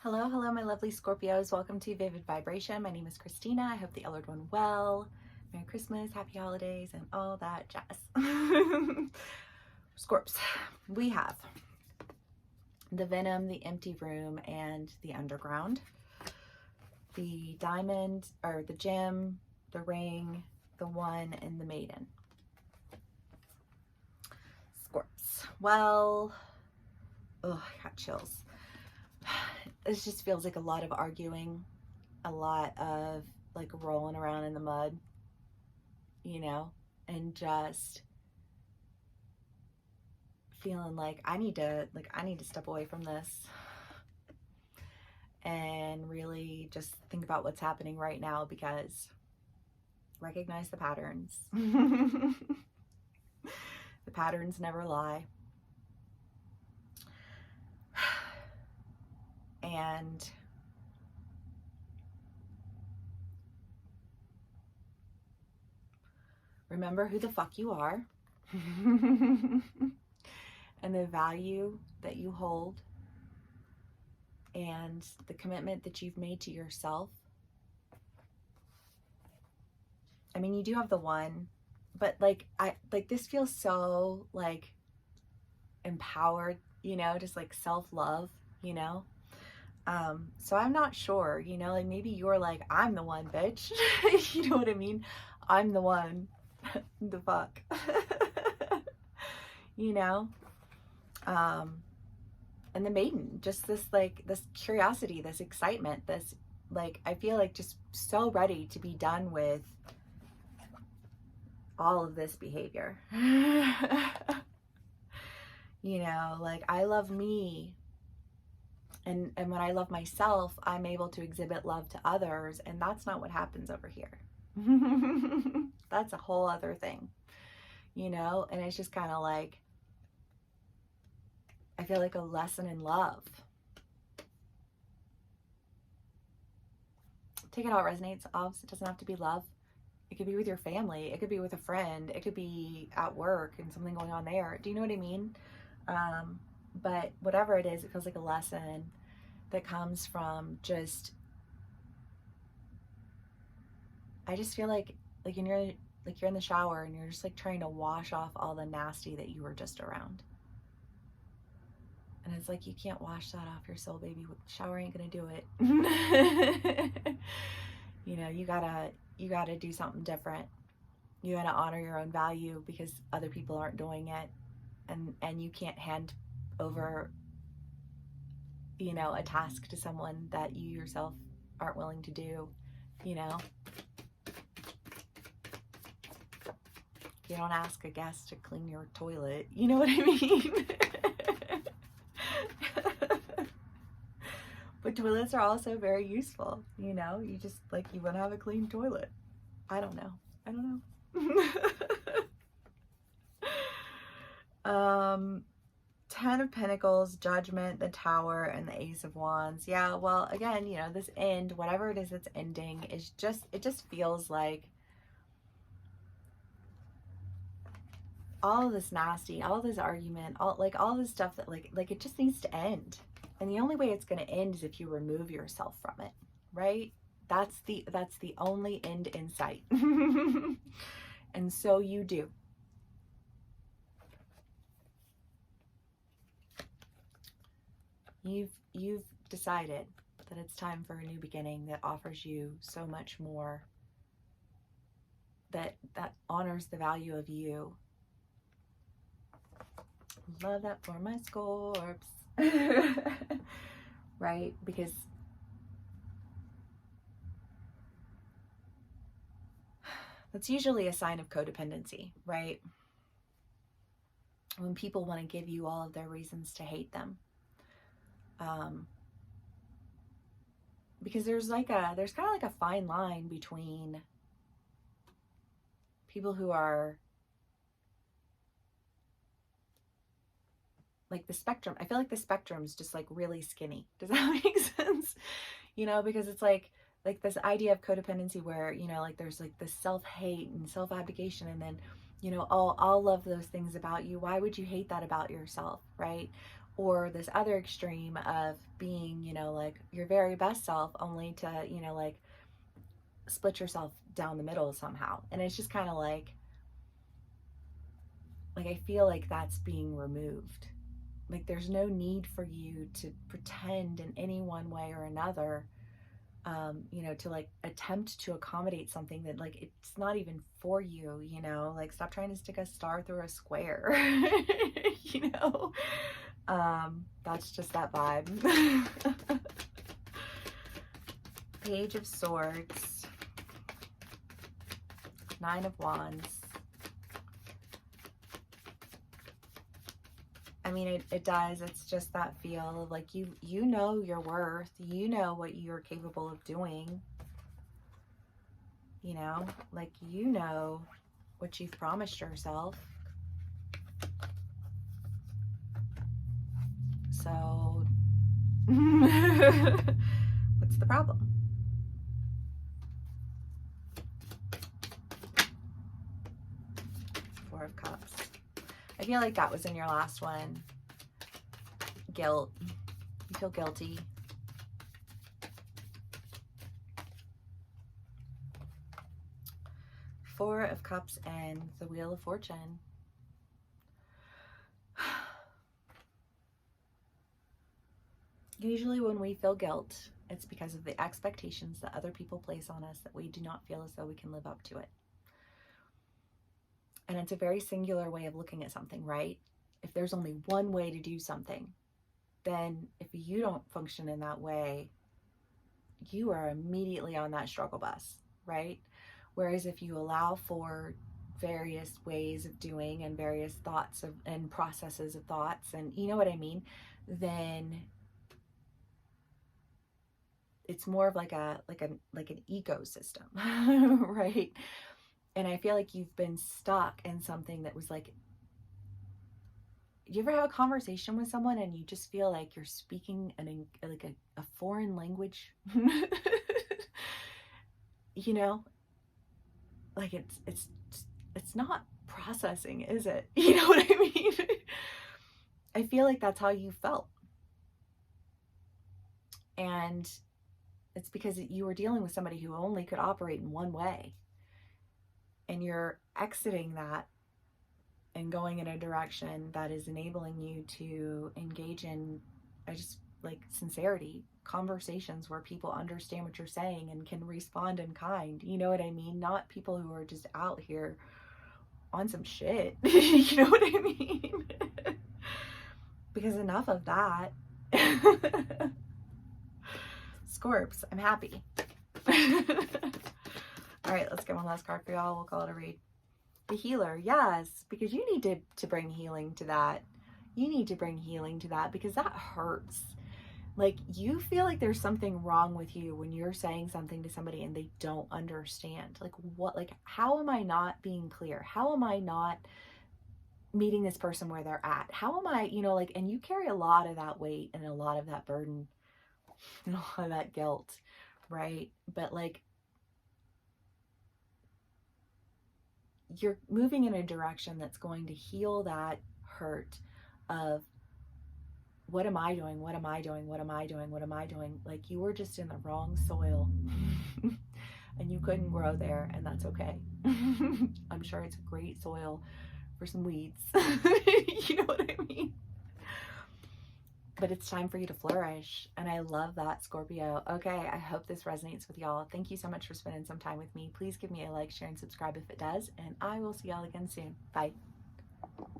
Hello, hello, my lovely Scorpios. Welcome to Vivid Vibration. My name is Christina. I hope the Ellered one well. Merry Christmas, happy holidays, and all that jazz. Scorps, we have the Venom, the Empty Room, and the Underground. The Diamond, or the Gem, the Ring, the One, and the Maiden. Scorps. Well, oh, I got chills. This just feels like a lot of arguing, a lot of like rolling around in the mud, you know, and just feeling like I need to step away from this and really just think about what's happening right now, because recognize the patterns. The patterns never lie. And remember who the fuck you are and the value that you hold and the commitment that you've made to yourself. I mean, you do have the one, but this feels so like empowered, you know, just like self-love, you know. So I'm not sure, you know, like maybe you're like, I'm the one, bitch. You know what I mean? I'm the one. The fuck. You know? And the Maiden, just this curiosity, this excitement, this like, I feel like just so ready to be done with all of this behavior. You know, like I love me. And when I love myself, I'm able to exhibit love to others. And that's not what happens over here. That's a whole other thing, you know? And it's just kind of like, I feel like a lesson in love. Take it how it resonates. It doesn't have to be love. It could be with your family. It could be with a friend. It could be at work and something going on there. Do you know what I mean? But whatever it is, it feels like a lesson that comes from just, I just feel like you're in the shower and you're just like trying to wash off all the nasty that you were just around. And it's like, you can't wash that off your soul, baby. Shower ain't gonna do it. You know, you gotta do something different. You gotta honor your own value because other people aren't doing it. And you can't hand over, you know, a task to someone that you yourself aren't willing to do, you know. You don't ask a guest to clean your toilet, you know what I mean? But toilets are also very useful, you know. You just like, you want to have a clean toilet. I don't know. 10 of Pentacles, Judgment, the Tower, and the Ace of Wands. Yeah, well, again, you know, this end, whatever it is that's ending, is just, it just feels like all of this nasty, all this argument, all this stuff that like it just needs to end. And the only way it's going to end is if you remove yourself from it, right? That's the only end in sight. And so you do. You've decided that it's time for a new beginning that offers you so much more, that honors the value of you. Love that for my Scorps. Right? Because that's usually a sign of codependency, right? When people want to give you all of their reasons to hate them. Because there's kind of like a fine line between people who are like the spectrum. I feel like the spectrum's just like really skinny. Does that make sense? You know, because it's like this idea of codependency where, you know, like there's like this self-hate and self-abnegation, and then, you know, I'll love those things about you. Why would you hate that about yourself, right? or this other extreme of being, you know, like your very best self only to, you know, like split yourself down the middle somehow. And it's just kind of like I feel like that's being removed. Like there's no need for you to pretend in any one way or another, you know, to like attempt to accommodate something that like it's not even for you, you know, like stop trying to stick a star through a square, you know. That's just that vibe. Page of Swords, Nine of Wands. I mean, it does. It's just that feel of like you know your worth. You know what you're capable of doing. You know, like you know what you've promised yourself. So, what's the problem? Four of Cups. I feel like that was in your last one. Guilt. You feel guilty. Four of Cups and the Wheel of Fortune. Usually when we feel guilt, it's because of the expectations that other people place on us that we do not feel as though we can live up to it. And it's a very singular way of looking at something, right? If there's only one way to do something, then if you don't function in that way, you are immediately on that struggle bus, right? Whereas if you allow for various ways of doing and various thoughts of, and processes of thoughts, and you know what I mean, then it's more of like an ecosystem, right? And I feel like you've been stuck in something that was like, you ever have a conversation with someone and you just feel like you're speaking a foreign language? You know, like it's not processing, is it? You know what I mean? I feel like that's how you felt. And it's because you were dealing with somebody who only could operate in one way. And you're exiting that and going in a direction that is enabling you to engage in, I just like sincerity, conversations where people understand what you're saying and can respond in kind. You know what I mean? Not people who are just out here on some shit. You know what I mean? Because enough of that. Scorps, I'm happy. All right, let's get one last card for y'all. We'll call it a read. The Healer, yes, because you need to bring healing to that. You need to bring healing to that because that hurts. Like you feel like there's something wrong with you when you're saying something to somebody and they don't understand. Like what, like how am I not being clear? How am I not meeting this person where they're at? How am I, you know, like, and you carry a lot of that weight and a lot of that burden and a lot of that guilt, right? But like, you're moving in a direction that's going to heal that hurt of what am I doing? What am I doing? What am I doing? What am I doing? Like you were just in the wrong soil and you couldn't grow there, and that's okay. I'm sure it's great soil for some weeds. You know what I mean? But it's time for you to flourish. And I love that, Scorpio. Okay, I hope this resonates with y'all. Thank you so much for spending some time with me. Please give me a like, share, and subscribe if it does. And I will see y'all again soon. Bye.